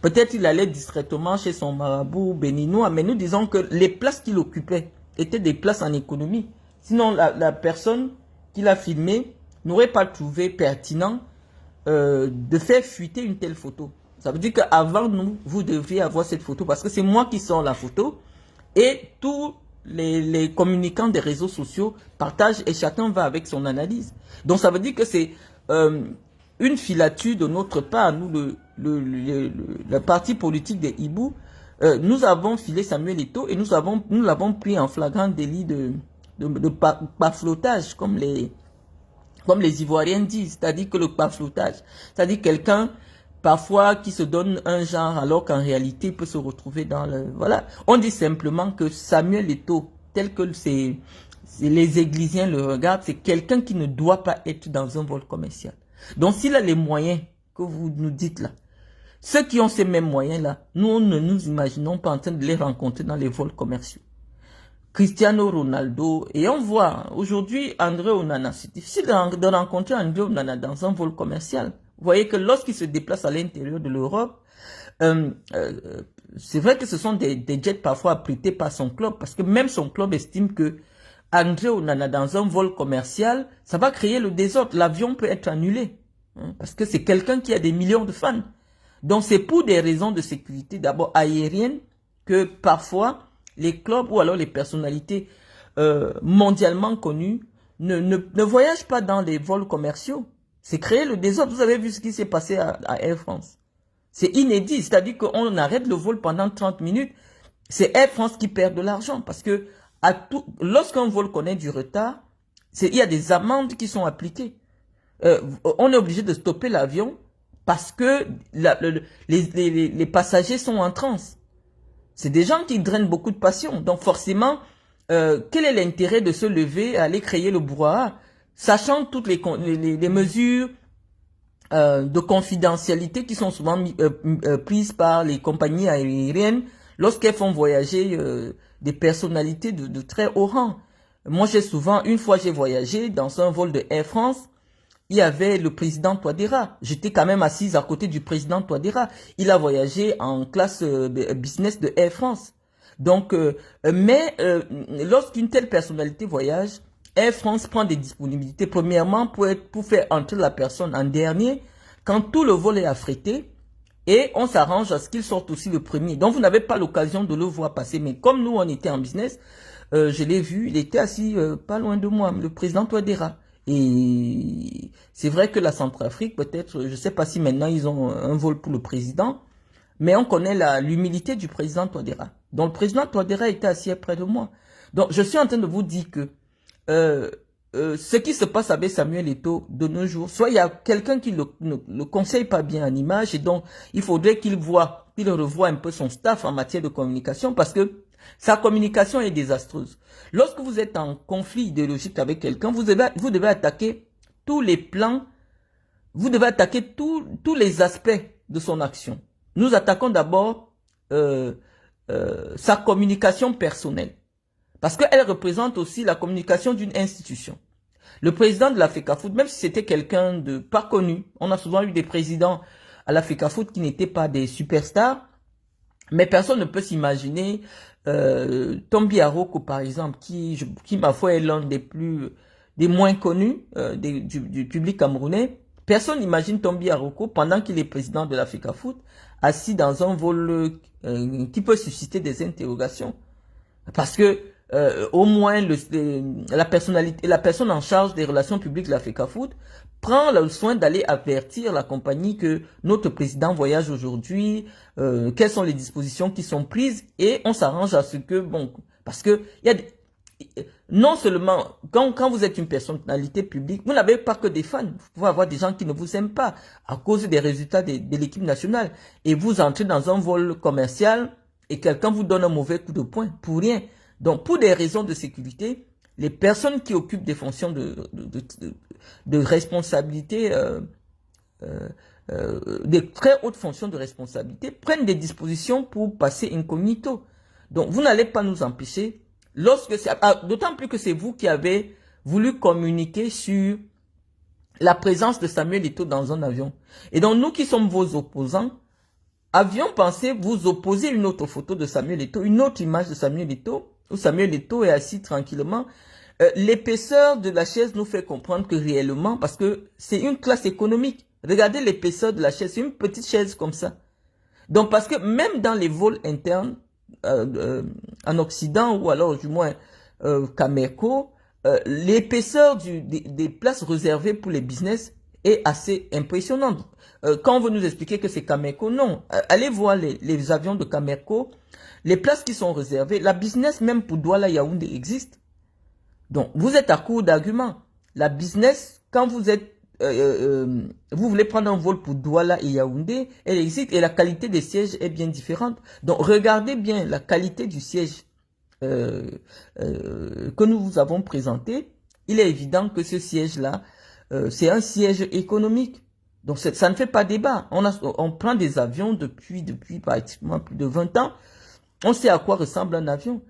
S1: Peut-être il allait discrètement chez son marabout béninois, mais nous disons que les places qu'il occupait étaient des places en économie. Sinon, la personne qui l'a filmé n'aurait pas trouvé pertinent de faire fuiter une telle photo. Ça veut dire qu'avant nous, vous devriez avoir cette photo parce que c'est moi qui sors la photo et tous les communicants des réseaux sociaux partagent et chacun va avec son analyse. Donc ça veut dire que c'est une filature de notre part, nous, le parti politique des Hibou, nous avons filé Samuel Eto'o et nous l'avons pris en flagrant délit de baflotage, comme les Ivoiriens disent, c'est-à-dire que le baflotage, c'est-à-dire quelqu'un parfois qui se donne un genre alors qu'en réalité il peut se retrouver dans le... Voilà, on dit simplement que Samuel Eto'o, tel que les Églisiens le regardent, c'est quelqu'un qui ne doit pas être dans un vol commercial. Donc s'il a les moyens que vous nous dites là, ceux qui ont ces mêmes moyens-là, nous ne nous imaginons pas en train de les rencontrer dans les vols commerciaux. Cristiano Ronaldo, et on voit aujourd'hui André Onana, c'est difficile de rencontrer André Onana dans un vol commercial. Vous voyez que lorsqu'il se déplace à l'intérieur de l'Europe, c'est vrai que ce sont des jets parfois apprêtés par son club, parce que même son club estime que André Onana dans un vol commercial, ça va créer le désordre. L'avion peut être annulé, hein, parce que c'est quelqu'un qui a des millions de fans. Donc c'est pour des raisons de sécurité, d'abord aérienne, que parfois les clubs ou alors les personnalités mondialement connues ne voyagent pas dans les vols commerciaux. C'est créer le désordre. Vous avez vu ce qui s'est passé à Air France. C'est inédit, c'est-à-dire qu'on arrête le vol pendant 30 minutes. C'est Air France qui perd de l'argent parce que lorsqu'un vol connaît du retard, il y a des amendes qui sont appliquées. On est obligé de stopper l'avion parce que les passagers sont en transe. C'est des gens qui drainent beaucoup de passion. Donc forcément, quel est l'intérêt de se lever, aller créer le brouhaha, sachant toutes les mesures de confidentialité qui sont souvent prises par les compagnies aériennes lorsqu'elles font voyager des personnalités de très haut rang. Moi, une fois j'ai voyagé dans un vol de Air France, il y avait le président Touadéra. J'étais quand même assise à côté du président Touadéra. Il a voyagé en classe business de Air France. Donc, lorsqu'une telle personnalité voyage, Air France prend des disponibilités. Premièrement, pour faire entrer la personne en dernier, quand tout le vol est affrété, et on s'arrange à ce qu'il sorte aussi le premier. Donc, vous n'avez pas l'occasion de le voir passer. Mais comme nous, on était en business, je l'ai vu, il était assis pas loin de moi, le président Touadéra. Et c'est vrai que la Centrafrique, peut-être, je ne sais pas si maintenant ils ont un vol pour le président, mais on connaît l'humilité du président Touadéra. Donc le président Touadéra était assis près de moi. Donc je suis en train de vous dire que ce qui se passe avec Samuel Eto'o de nos jours, soit il y a quelqu'un qui ne le conseille pas bien en image, et donc il faudrait qu'il revoie un peu son staff en matière de communication, parce que sa communication est désastreuse. Lorsque vous êtes en conflit idéologique avec quelqu'un, vous devez attaquer tous les plans, vous devez attaquer tous les aspects de son action. Nous attaquons d'abord sa communication personnelle, parce qu'elle représente aussi la communication d'une institution. Le président de la FECAFOOT, même si c'était quelqu'un de pas connu, on a souvent eu des présidents à la FECAFOOT qui n'étaient pas des superstars, mais personne ne peut s'imaginer Tombi Aroko, par exemple, qui ma foi est l'un des moins connus du public camerounais. Personne n'imagine Tombi Aroko pendant qu'il est président de la FECAFOOT, assis dans un vol qui peut susciter des interrogations. Parce que au moins la personne en charge des relations publiques de la FECAFOOT prend le soin d'aller avertir la compagnie que notre président voyage aujourd'hui, quelles sont les dispositions qui sont prises, et on s'arrange à ce que, bon, parce que non seulement, quand vous êtes une personnalité publique, vous n'avez pas que des fans, vous pouvez avoir des gens qui ne vous aiment pas à cause des résultats de l'équipe nationale, et vous entrez dans un vol commercial, et quelqu'un vous donne un mauvais coup de poing, pour rien. Donc, pour des raisons de sécurité, les personnes qui occupent des fonctions de responsabilité des très hautes fonctions de responsabilité prennent des dispositions pour passer incognito. Donc, vous n'allez pas nous empêcher, d'autant plus que c'est vous qui avez voulu communiquer sur la présence de Samuel Eto'o dans un avion. Et donc, nous qui sommes vos opposants, avions pensé vous opposer une autre photo de Samuel Eto'o, une autre image de Samuel Eto'o, où Samuel Eto'o est assis tranquillement. L'épaisseur de la chaise nous fait comprendre que réellement, parce que c'est une classe économique. Regardez l'épaisseur de la chaise, c'est une petite chaise comme ça. Donc, parce que même dans les vols internes, en Occident, ou alors du moins Cameco, l'épaisseur des places réservées pour les business est assez impressionnante. Quand on veut nous expliquer que c'est Cameco, non. Allez voir les avions de Cameco, les places qui sont réservées, la business même pour Douala Yaoundé existe. Donc, vous êtes à court d'arguments. La business, quand vous êtes vous voulez prendre un vol pour Douala et Yaoundé, elle existe et la qualité des sièges est bien différente. Donc, regardez bien la qualité du siège que nous vous avons présenté. Il est évident que ce siège-là, c'est un siège économique. Donc, ça ne fait pas débat. On prend des avions depuis pratiquement plus de 20 ans. On sait à quoi ressemble un avion.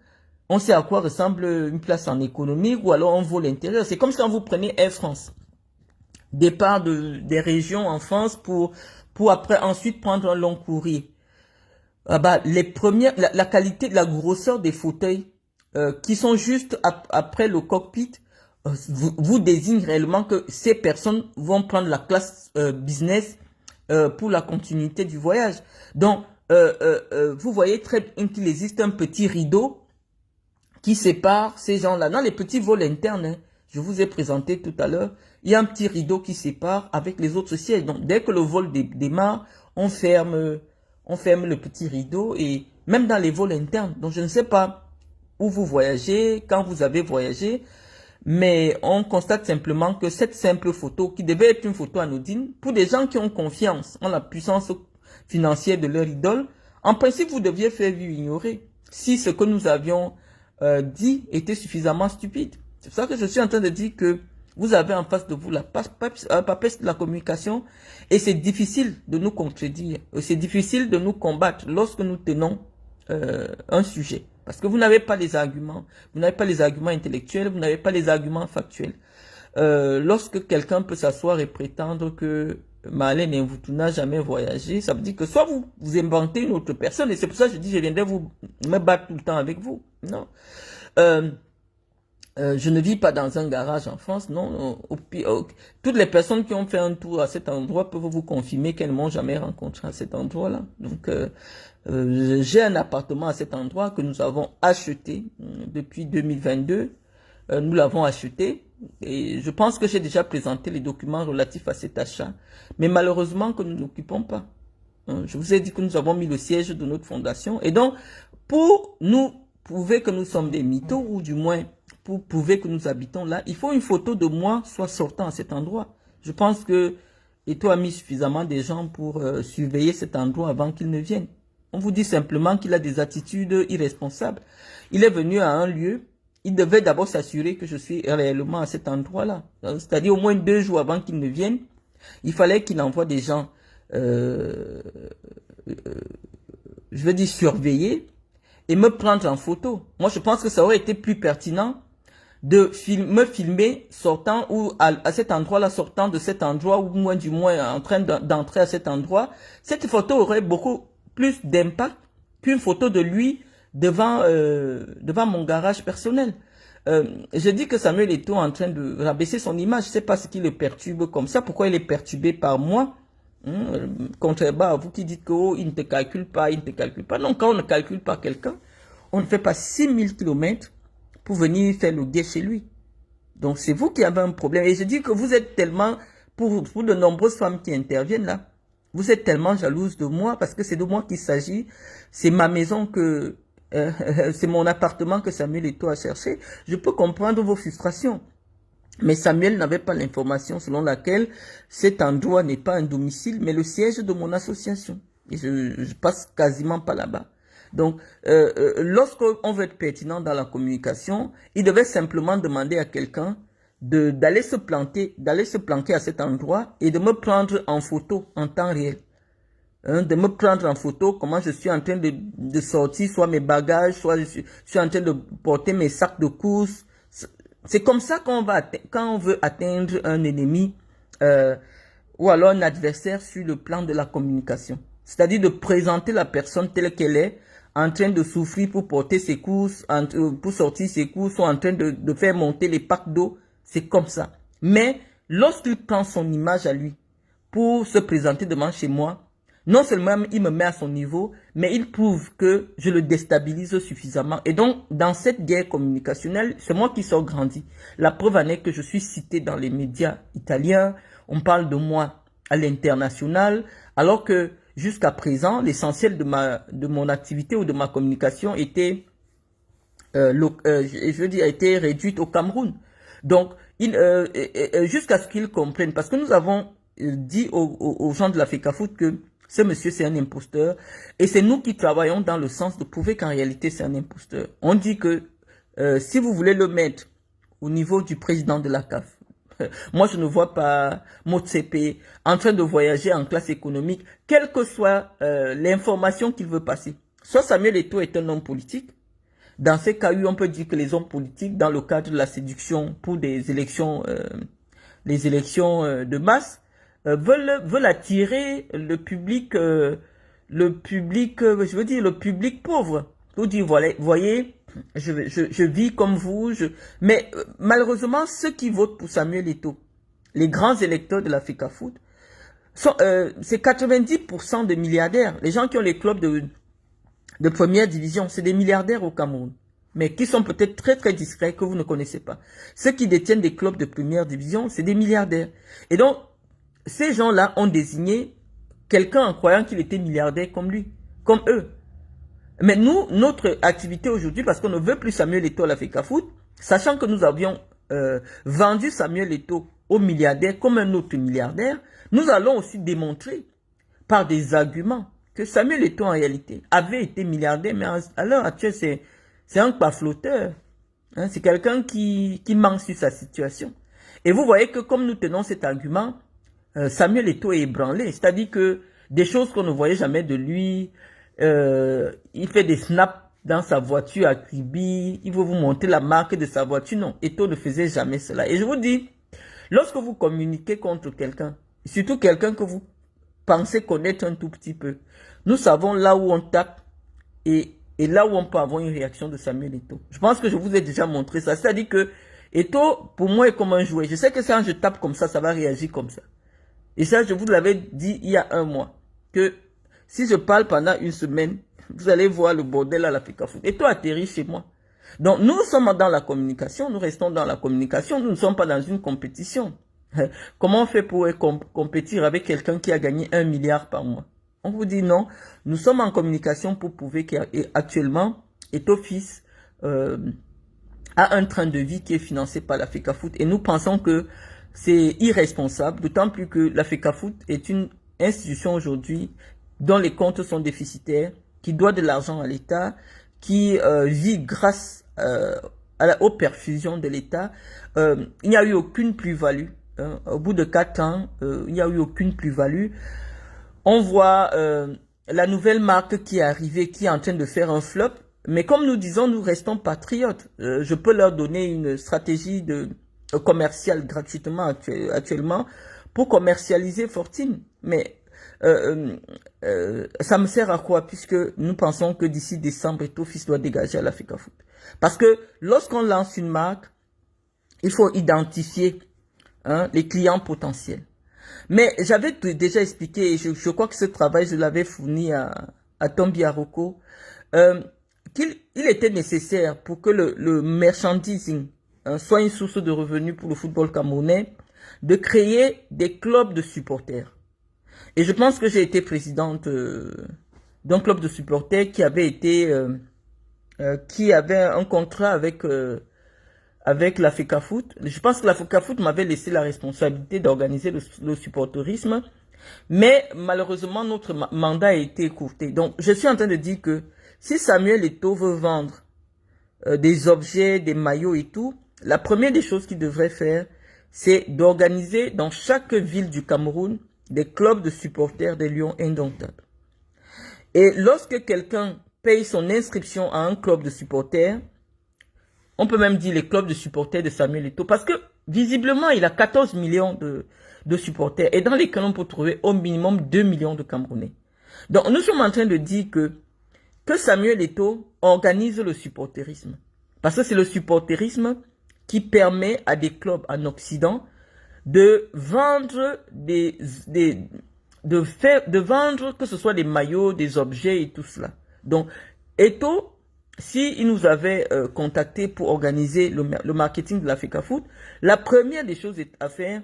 S1: On sait à quoi ressemble une place en économie ou alors un vol intérieur. C'est comme quand vous prenez Air France. Départ des régions en France pour après ensuite prendre un long courrier. Ah bah, la qualité, la grosseur des fauteuils qui sont juste après le cockpit vous désigne réellement que ces personnes vont prendre la classe business pour la continuité du voyage. Donc, vous voyez très bien qu'il existe un petit rideau qui sépare ces gens-là. Dans les petits vols internes, hein, je vous ai présenté tout à l'heure, il y a un petit rideau qui sépare avec les autres sièges. Donc, dès que le vol démarre, on ferme le petit rideau et même dans les vols internes. Donc, je ne sais pas où vous voyagez, quand vous avez voyagé, mais on constate simplement que cette simple photo, qui devait être une photo anodine, pour des gens qui ont confiance en la puissance financière de leur idole, en principe, vous deviez faire vue ignorer si ce que nous avions dit était suffisamment stupide. C'est pour ça que je suis en train de dire que vous avez en face de vous la papesse de la communication et c'est difficile de nous contredire, c'est difficile de nous combattre lorsque nous tenons un sujet. Parce que vous n'avez pas les arguments, vous n'avez pas les arguments intellectuels, vous n'avez pas les arguments factuels. Lorsque quelqu'un peut s'asseoir et prétendre que Marlène Mvutu n'a jamais voyagé, ça veut dire que soit vous inventez une autre personne, et c'est pour ça que je dis je viendrai me battre tout le temps avec vous. Non. Je ne vis pas dans un garage en France, non. Toutes les personnes qui ont fait un tour à cet endroit peuvent vous confirmer qu'elles m'ont jamais rencontré à cet endroit-là. Donc, j'ai un appartement à cet endroit que nous avons acheté depuis 2022. Nous l'avons acheté et je pense que j'ai déjà présenté les documents relatifs à cet achat. Mais malheureusement que nous n'occupons pas. Je vous ai dit que nous avons mis le siège de notre fondation. Et donc, pour nous prouver que nous sommes des mythos, ou du moins pour prouver que nous habitons là, il faut une photo de moi soit sortant à cet endroit. Je pense que Eto'o a mis suffisamment de gens pour surveiller cet endroit avant qu'il ne vienne. On vous dit simplement qu'il a des attitudes irresponsables. Il est venu à un lieu, il devait d'abord s'assurer que je suis réellement à cet endroit-là. C'est-à-dire au moins 2 jours avant qu'il ne vienne, il fallait qu'il envoie des gens, je veux dire surveiller, et me prendre en photo. Moi, je pense que ça aurait été plus pertinent de me filmer sortant ou à cet endroit-là, sortant de cet endroit, ou moins du moins en train d'entrer à cet endroit. Cette photo aurait beaucoup plus d'impact qu'une photo de lui devant mon garage personnel. Je dis que Samuel Eto'o est en train de rabaisser son image. Je ne sais pas ce qui le perturbe comme ça. Pourquoi il est perturbé par moi? Contrairement à vous qui dites que il ne te calcule pas, il ne te calcule pas. Non, quand on ne calcule pas quelqu'un, on ne fait pas 6000 km pour venir faire le guet chez lui. Donc c'est vous qui avez un problème. Et je dis que vous êtes tellement, pour de nombreuses femmes qui interviennent là, vous êtes tellement jalouse de moi parce que c'est de moi qu'il s'agit. C'est ma maison que, c'est mon appartement que Samuel Eto'o a cherché. Je peux comprendre vos frustrations. Mais Samuel n'avait pas l'information selon laquelle cet endroit n'est pas un domicile, mais le siège de mon association. Et je passe quasiment pas là-bas. Donc, lorsqu'on veut être pertinent dans la communication, il devait simplement demander à quelqu'un d'aller se planter à cet endroit et de me prendre en photo en temps réel. De me prendre en photo comment je suis en train de sortir soit mes bagages, soit je suis en train de porter mes sacs de courses. C'est comme ça quand on veut atteindre un ennemi ou alors un adversaire sur le plan de la communication. C'est-à-dire de présenter la personne telle qu'elle est, en train de souffrir pour porter ses courses, pour sortir ses courses, ou en train de faire monter les packs d'eau. C'est comme ça. Mais lorsqu'il prend son image à lui pour se présenter devant chez moi, non seulement il me met à son niveau, mais il prouve que je le déstabilise suffisamment. Et donc, dans cette guerre communicationnelle, c'est moi qui sors grandi. La preuve en est que je suis cité dans les médias italiens. On parle de moi à l'international, alors que jusqu'à présent, l'essentiel de mon activité ou de ma communication était, était réduite au Cameroun. Donc, jusqu'à ce qu'ils comprennent, parce que nous avons dit aux gens de la FECAFOOT que ce monsieur c'est un imposteur, et c'est nous qui travaillons dans le sens de prouver qu'en réalité c'est un imposteur. On dit que si vous voulez le mettre au niveau du président de la CAF, moi je ne vois pas Motsepe en train de voyager en classe économique, quelle que soit l'information qu'il veut passer. Soit Samuel Eto'o est un homme politique. Dans ces cas, on peut dire que les hommes politiques, dans le cadre de la séduction pour des élections, les élections de masse, veulent attirer le public, je veux dire le public pauvre. Pour dire, voilà, voyez, je vis comme vous, mais malheureusement, ceux qui votent pour Samuel Eto'o, les grands électeurs de la FECAFOOT, c'est 90% de milliardaires. Les gens qui ont les clubs de première division, c'est des milliardaires au Cameroun, mais qui sont peut-être très très discrets, que vous ne connaissez pas. Ceux qui détiennent des clubs de première division, c'est des milliardaires. Et donc, ces gens-là ont désigné quelqu'un en croyant qu'il était milliardaire comme lui, comme eux. Mais nous, notre activité aujourd'hui, parce qu'on ne veut plus Samuel Eto'o à la FECAFOOT, sachant que nous avions vendu Samuel Eto'o au milliardaire comme un autre milliardaire, nous allons aussi démontrer par des arguments que Samuel Eto'o en réalité avait été milliardaire, mais à l'heure actuelle, c'est un pafloteur. Hein, c'est quelqu'un qui ment sur sa situation. Et vous voyez que comme nous tenons cet argument, Samuel Eto'o est ébranlé. C'est-à-dire que des choses qu'on ne voyait jamais de lui, il fait des snaps dans sa voiture à Kribi, il veut vous montrer la marque de sa voiture. Non, Eto'o ne faisait jamais cela. Et je vous dis, lorsque vous communiquez contre quelqu'un, surtout quelqu'un que vous pensez connaître un tout petit peu, nous savons là où on tape et là où on peut avoir une réaction de Samuel Eto'o. Je pense que je vous ai déjà montré ça. C'est-à-dire que Eto'o, pour moi, est comme un jouet. Je sais que quand je tape comme ça va réagir comme ça. Et ça, je vous l'avais dit il y a un mois, que si je parle pendant une semaine, vous allez voir le bordel à la FECAFOOT. Eto'o atterrit chez moi. Donc, nous sommes dans la communication, nous restons dans la communication, nous ne sommes pas dans une compétition. Comment on fait pour compétir avec quelqu'un qui a gagné 1 milliard par mois? On vous dit non, nous sommes en communication pour prouver qu'actuellement, Eto'o fils a un train de vie qui est financé par la FECAFOOT. Et nous pensons que c'est irresponsable, d'autant plus que la FECAFOOT est une institution aujourd'hui dont les comptes sont déficitaires, qui doit de l'argent à l'État, qui vit grâce aux perfusions de l'État. Il n'y a eu aucune plus-value. Au bout de 4 ans, il n'y a eu aucune plus-value. On voit la nouvelle marque qui est arrivée, qui est en train de faire un flop. Mais comme nous disons, nous restons patriotes. Je peux leur donner une stratégie commerciale gratuitement actuellement pour commercialiser Fortune. Mais ça me sert à quoi? Puisque nous pensons que d'ici décembre, Eto'o fils doit dégager à la FECAFOOT. Parce que lorsqu'on lance une marque, il faut identifier les clients potentiels. Mais j'avais déjà expliqué, et je crois que ce travail, je l'avais fourni à Tombi Aroko, qu'il était nécessaire pour que le merchandising soit une source de revenus pour le football camerounais, de créer des clubs de supporters. Et je pense que j'ai été présidente d'un club de supporters qui avait un contrat avec la FECAFOOT. Je pense que la FECAFOOT m'avait laissé la responsabilité d'organiser le supporterisme, mais malheureusement notre mandat a été écourté. Donc je suis en train de dire que si Samuel Eto'o veut vendre des objets, des maillots et tout, la première des choses qu'il devrait faire, c'est d'organiser dans chaque ville du Cameroun des clubs de supporters des Lions indomptables. Et lorsque quelqu'un paye son inscription à un club de supporters, on peut même dire les clubs de supporters de Samuel Eto'o, parce que visiblement, il a 14 millions de supporters, et dans lesquels on peut trouver au minimum 2 millions de Camerounais. Donc, nous sommes en train de dire que Samuel Eto'o organise le supporterisme. Parce que c'est le supporterisme qui permet à des clubs en Occident de vendre de vendre que ce soit des maillots, des objets et tout cela. Donc, Eto'o, s'il nous avait contacté pour organiser le marketing de la FECAFOOT, la première des choses à faire,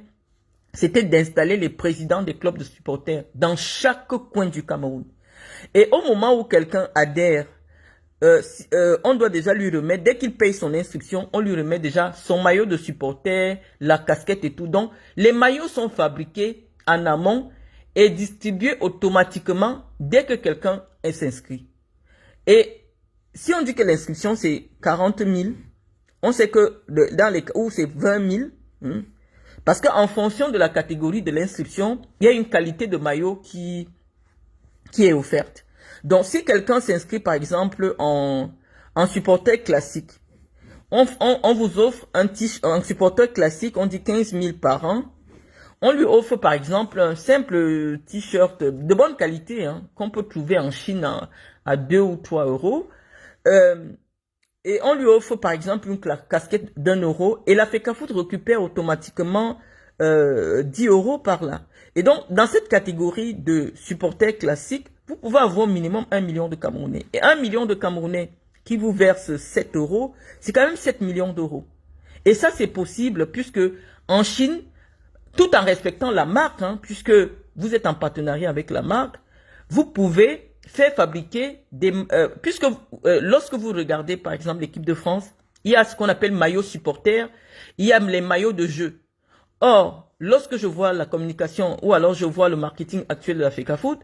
S1: c'était d'installer les présidents des clubs de supporters dans chaque coin du Cameroun. Et au moment où quelqu'un adhère, on doit déjà lui remettre, dès qu'il paye son inscription, on lui remet déjà son maillot de supporter, la casquette et tout. Donc, les maillots sont fabriqués en amont et distribués automatiquement dès que quelqu'un s'inscrit. Et si on dit que l'inscription c'est 40 000, on sait que dans les cas où c'est 20 000, parce qu'en fonction de la catégorie de l'inscription, il y a une qualité de maillot qui est offerte. Donc, si quelqu'un s'inscrit, par exemple, en supporter classique, on vous offre un supporter classique, on dit 15 000 par an. On lui offre, par exemple, un simple t-shirt de bonne qualité, qu'on peut trouver en Chine à 2 ou 3 euros. Et on lui offre, par exemple, une casquette d'1 euro. Et la FECAFOOT récupère automatiquement 10 euros par là. Et donc, dans cette catégorie de supporters classiques, vous pouvez avoir au minimum 1 million de Camerounais. Et 1 million de Camerounais qui vous versent 7 euros, c'est quand même 7 millions d'euros. Et ça, c'est possible puisque en Chine, tout en respectant la marque, puisque vous êtes en partenariat avec la marque, vous pouvez faire fabriquer des... lorsque vous regardez, par exemple, l'équipe de France, il y a ce qu'on appelle maillot supporter, il y a les maillots de jeu. Or, lorsque je vois la communication ou alors je vois le marketing actuel de la FECAFOOT,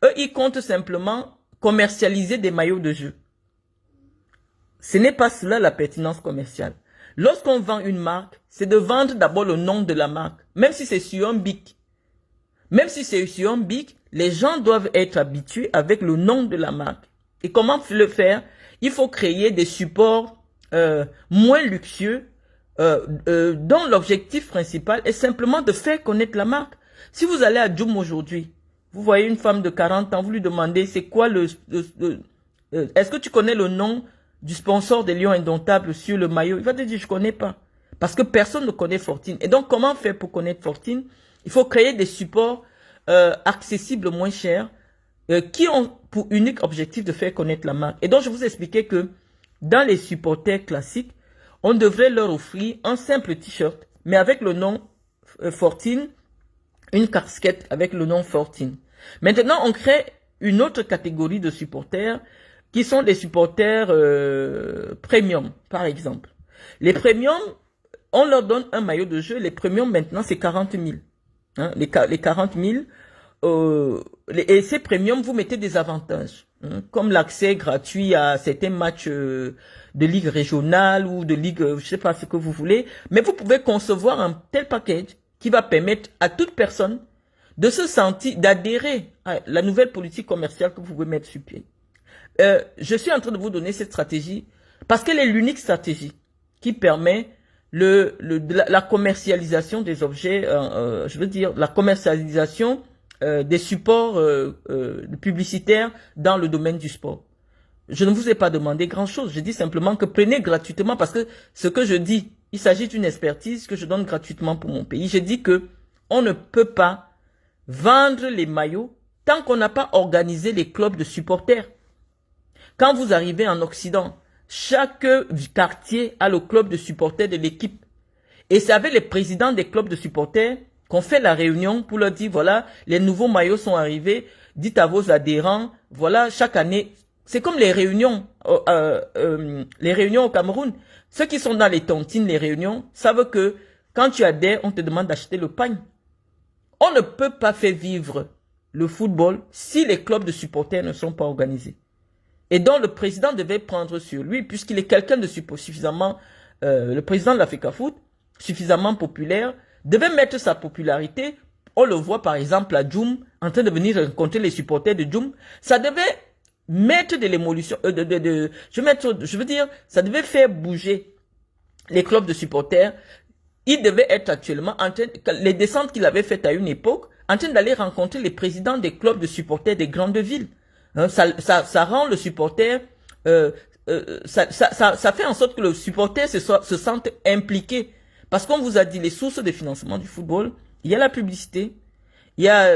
S1: eux, ils comptent simplement commercialiser des maillots de jeu. Ce n'est pas cela la pertinence commerciale. Lorsqu'on vend une marque, c'est de vendre d'abord le nom de la marque, même si c'est sur un bic. Même si c'est sur un bic, les gens doivent être habitués avec le nom de la marque. Et comment le faire? Il faut créer des supports moins luxueux, dont l'objectif principal est simplement de faire connaître la marque. Si vous allez à Djoum aujourd'hui, vous voyez une femme de 40 ans, vous lui demandez c'est quoi est-ce que tu connais le nom du sponsor des Lions indomptables sur le maillot? Il va te dire je connais pas. Parce que personne ne connaît Fortine. Et donc comment faire pour connaître Fortine? Il faut créer des supports accessibles moins chers qui ont pour unique objectif de faire connaître la marque. Et donc je vous expliquais que dans les supporters classiques, on devrait leur offrir un simple t-shirt, mais avec le nom Fortine, une casquette avec le nom Fortine. Maintenant, on crée une autre catégorie de supporters qui sont des supporters premium, par exemple. Les premiums, on leur donne un maillot de jeu. Les premiums, maintenant, c'est 40 000. Les 40 000. Et ces premiums, vous mettez des avantages, comme l'accès gratuit à certains matchs de ligue régionale ou de ligue, je sais pas ce que vous voulez. Mais vous pouvez concevoir un tel package qui va permettre à toute personne de se sentir, d'adhérer à la nouvelle politique commerciale que vous pouvez mettre sur pied. Je suis en train de vous donner cette stratégie parce qu'elle est l'unique stratégie qui permet la commercialisation des objets, je veux dire la commercialisation des supports publicitaires dans le domaine du sport. Je ne vous ai pas demandé grand-chose. Je dis simplement que prenez gratuitement parce que ce que je dis, il s'agit d'une expertise que je donne gratuitement pour mon pays. Je dis que on ne peut pas vendre les maillots tant qu'on n'a pas organisé les clubs de supporters. Quand vous arrivez en Occident, chaque quartier a le club de supporters de l'équipe. Et c'est avec les présidents des clubs de supporters qu'on fait la réunion pour leur dire, voilà, les nouveaux maillots sont arrivés, dites à vos adhérents, voilà, chaque année, c'est comme les réunions au Cameroun. Ceux qui sont dans les tontines, les réunions, savent que quand tu adhères, on te demande d'acheter le pain. On ne peut pas faire vivre le football si les clubs de supporters ne sont pas organisés. Et donc, le président devait prendre sur lui, puisqu'il est quelqu'un de suffisamment le président de la FECAFOOT, suffisamment populaire, devait mettre sa popularité. On le voit par exemple à Djoum, en train de venir rencontrer les supporters de Djoum. Ça devait mettre de l'émolution, je veux dire, ça devait faire bouger les clubs de supporters. Il devait être actuellement en train, les descentes qu'il avait faites à une époque, en train d'aller rencontrer les présidents des clubs de supporters des grandes villes. Hein, ça rend le supporter, ça fait en sorte que le supporter se sente impliqué. Parce qu'on vous a dit les sources de financement du football, il y a la publicité, il y a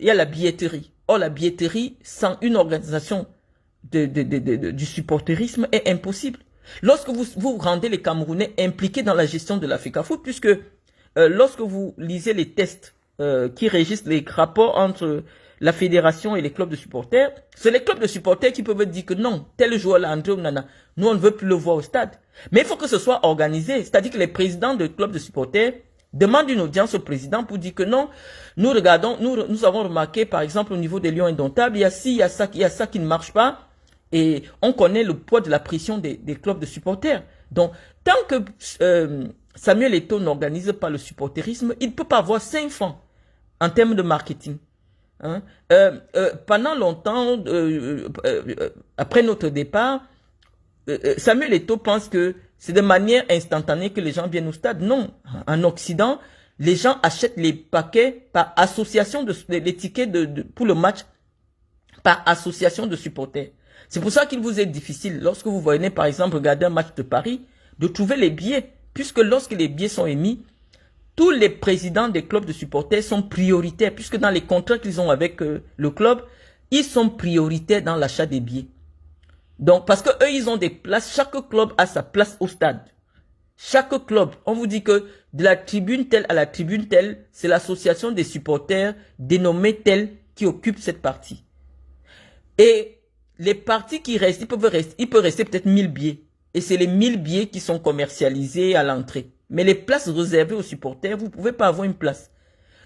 S1: la billetterie. Or, la billetterie, sans une organisation du supporterisme, est impossible. Lorsque vous rendez les Camerounais impliqués dans la gestion de la FECAFOOT, puisque lorsque vous lisez les tests qui régissent les rapports entre la fédération et les clubs de supporters, c'est les clubs de supporters qui peuvent dire que non, tel joueur là, André Onana, nous on ne veut plus le voir au stade. Mais il faut que ce soit organisé, c'est-à-dire que les présidents de clubs de supporters demandent une audience au président pour dire que non, nous regardons, nous avons remarqué par exemple au niveau des Lions Indomptables, il y a ci, il y a ça qui ne marche pas. Et on connaît le poids de la pression des clubs de supporters. Donc, tant que Samuel Eto'o n'organise pas le supporterisme, il ne peut pas avoir 5 francs en termes de marketing. Hein? Pendant longtemps, après notre départ, Samuel Eto'o pense que c'est de manière instantanée que les gens viennent au stade. Non, en Occident, les gens achètent les paquets par association les tickets pour le match par association de supporters. C'est pour ça qu'il vous est difficile, lorsque vous venez par exemple regarder un match de Paris, de trouver les billets, puisque lorsque les billets sont émis, tous les présidents des clubs de supporters sont prioritaires, puisque dans les contrats qu'ils ont avec le club, ils sont prioritaires dans l'achat des billets. Donc, parce que eux, ils ont des places, chaque club a sa place au stade. Chaque club, on vous dit que de la tribune telle à la tribune telle, c'est l'association des supporters dénommée telle qui occupe cette partie. Et les parties qui restent, il peut rester peut-être 1000 billets. Et c'est les 1000 billets qui sont commercialisés à l'entrée. Mais les places réservées aux supporters, vous ne pouvez pas avoir une place.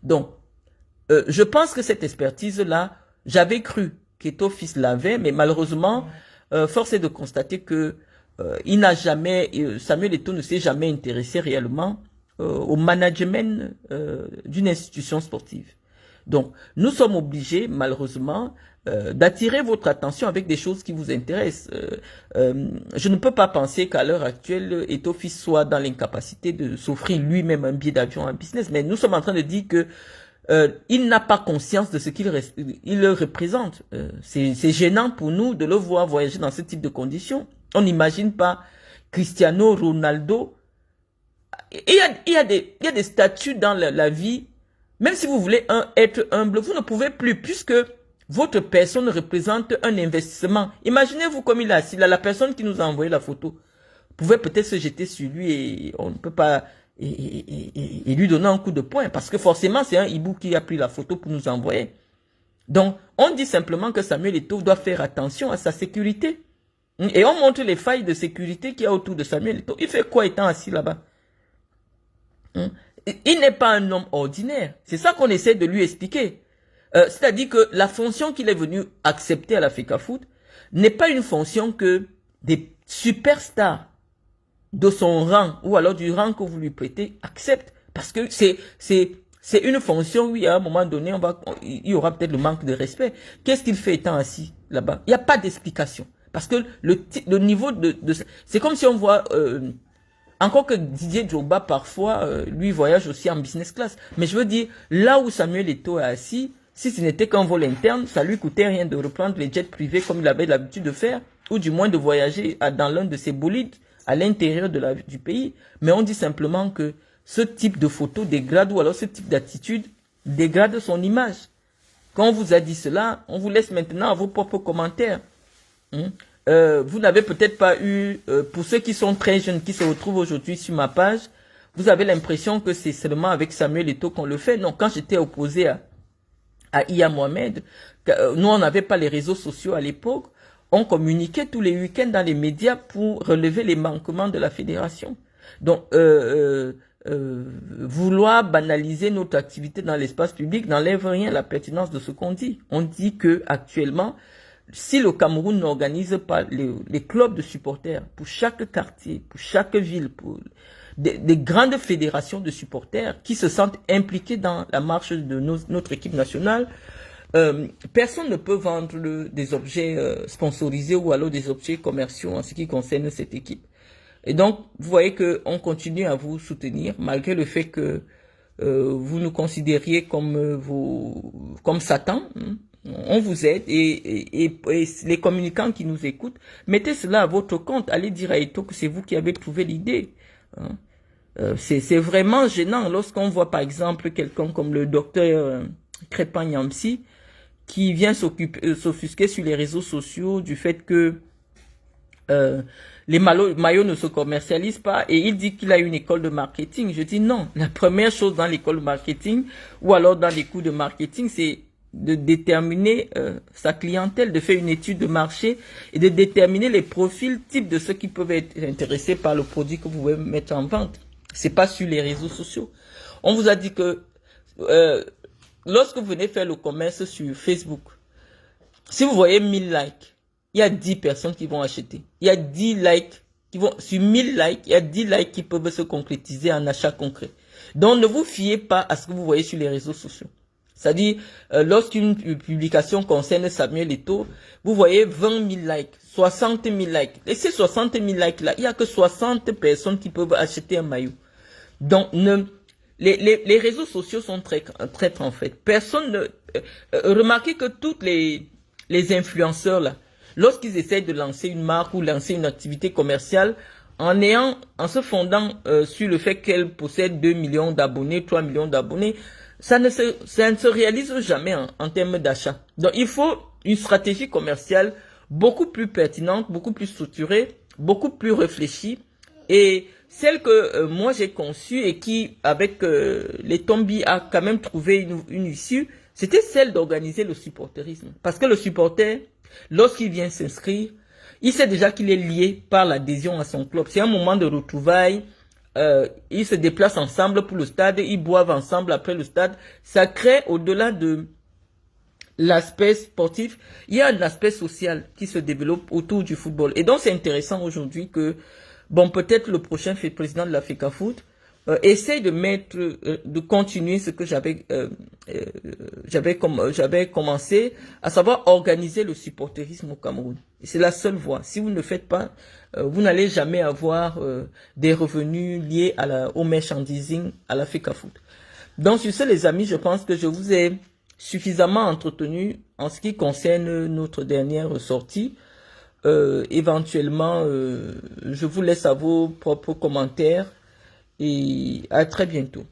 S1: Donc, je pense que cette expertise-là, j'avavais cru qu'Eto'o Fils l'avait, mais malheureusement, force est de constater que il n'a jamais, Samuel Eto'o ne s'est jamais intéressé réellement au management d'une institution sportive. Donc, nous sommes obligés, malheureusement, d'attirer votre attention avec des choses qui vous intéressent. Je ne peux pas penser qu'à l'heure actuelle, Eto'o Fils soit dans l'incapacité de s'offrir lui-même un billet d'avion en business, mais nous sommes en train de dire que il n'a pas conscience de ce qu'il représente. C'est gênant pour nous de le voir voyager dans ce type de conditions. On n'imagine pas Cristiano Ronaldo. Il y a des statuts dans la vie. Même si vous voulez être humble, vous ne pouvez plus, puisque votre personne représente un investissement. Imaginez-vous comme il est assis là, la personne qui nous a envoyé la photo pouvait peut-être se jeter sur lui et on ne peut pas et lui donner un coup de poing, parce que forcément c'est un hibou qui a pris la photo pour nous envoyer. Donc on dit simplement que Samuel Eto'o doit faire attention à sa sécurité. Et on montre les failles de sécurité qu'il y a autour de Samuel Eto'o. Il fait quoi étant assis là-bas? Il n'est pas un homme ordinaire. C'est ça qu'on essaie de lui expliquer. C'est-à-dire que la fonction qu'il est venu accepter à la FECAFOOT n'est pas une fonction que des superstars de son rang ou alors du rang que vous lui prêtez acceptent. Parce que c'est une fonction où à un moment donné, il y aura peut-être le manque de respect. Qu'est-ce qu'il fait étant assis là-bas? Il n'y a pas d'explication. Parce que le niveau c'est comme si on voit... encore que Didier Drogba, parfois, lui voyage aussi en business class. Mais je veux dire, là où Samuel Eto'o est assis, si ce n'était qu'un vol interne, ça lui coûtait rien de reprendre les jets privés comme il avait l'habitude de faire, ou du moins de voyager dans l'un de ses bolides à l'intérieur du pays. Mais on dit simplement que ce type de photo dégrade, ou alors ce type d'attitude dégrade son image. Quand on vous a dit cela, on vous laisse maintenant à vos propres commentaires. Vous n'avez peut-être pas eu, pour ceux qui sont très jeunes, qui se retrouvent aujourd'hui sur ma page, vous avez l'impression que c'est seulement avec Samuel Eto'o qu'on le fait. Non, quand j'étais opposé à Iya Mohamed, nous on n'avait pas les réseaux sociaux à l'époque, on communiquait tous les week-ends dans les médias pour relever les manquements de la fédération. Donc, vouloir banaliser notre activité dans l'espace public n'enlève rien à la pertinence de ce qu'on dit. On dit que actuellement, si le Cameroun n'organise pas les clubs de supporters pour chaque quartier, pour chaque ville, pour des grandes fédérations de supporters qui se sentent impliqués dans la marche de notre équipe nationale, personne ne peut vendre des objets sponsorisés ou alors des objets commerciaux en ce qui concerne cette équipe. Et donc, vous voyez qu'on continue à vous soutenir, malgré le fait que vous nous considériez comme comme Satan. Hein. On vous aide et les communicants qui nous écoutent, mettez cela à votre compte. Allez dire à Eto'o que c'est vous qui avez trouvé l'idée. Hein. C'est vraiment gênant lorsqu'on voit par exemple quelqu'un comme le docteur Crépin Yamsi qui vient s'offusquer sur les réseaux sociaux du fait que les maillots ne se commercialisent pas et il dit qu'il a une école de marketing. Je dis non, la première chose dans l'école de marketing ou alors dans les cours de marketing, c'est de déterminer sa clientèle, de faire une étude de marché et de déterminer les profils types de ceux qui peuvent être intéressés par le produit que vous pouvez mettre en vente. C'est pas sur les réseaux sociaux. On vous a dit que lorsque vous venez faire le commerce sur Facebook, si vous voyez 1000 likes, il y a 10 personnes qui vont acheter. Il y a 10 likes qui vont, sur 1000 likes, il y a 10 likes qui peuvent se concrétiser en achat concret. Donc, ne vous fiez pas à ce que vous voyez sur les réseaux sociaux. C'est-à-dire, lorsqu'une publication concerne Samuel Eto'o, vous voyez 20 000 likes, 60 000 likes. Et ces 60 000 likes-là, il n'y a que 60 personnes qui peuvent acheter un maillot. Donc, les réseaux sociaux sont traîtres en fait. Personne ne... remarquez que toutes les influenceurs là, lorsqu'ils essayent de lancer une marque ou lancer une activité commerciale, en se fondant sur le fait qu'elle possède 2 millions d'abonnés, 3 millions d'abonnés, ça ne se réalise jamais en termes d'achat. Donc, il faut une stratégie commerciale beaucoup plus pertinente, beaucoup plus structurée, beaucoup plus réfléchie. Et celle que moi j'ai conçue et qui, avec les Tombi, a quand même trouvé une issue, c'était celle d'organiser le supporterisme. Parce que le supporter, lorsqu'il vient s'inscrire, il sait déjà qu'il est lié par l'adhésion à son club. C'est un moment de retrouvailles. Ils se déplacent ensemble pour le stade, ils boivent ensemble après le stade. Ça crée, au-delà de l'aspect sportif, il y a un aspect social qui se développe autour du football. Et donc c'est intéressant aujourd'hui que, bon, peut-être le prochain président de la FECAFOOT essaye de continuer ce que j'avais commencé, à savoir organiser le supporterisme au Cameroun. Et c'est la seule voie. Si vous ne le faites pas, vous n'allez jamais avoir des revenus liés au merchandising, à la FECAFOOT. Donc sur ce, les amis, je pense que je vous ai suffisamment entretenu en ce qui concerne notre dernière sortie. Éventuellement, je vous laisse à vos propres commentaires et à très bientôt.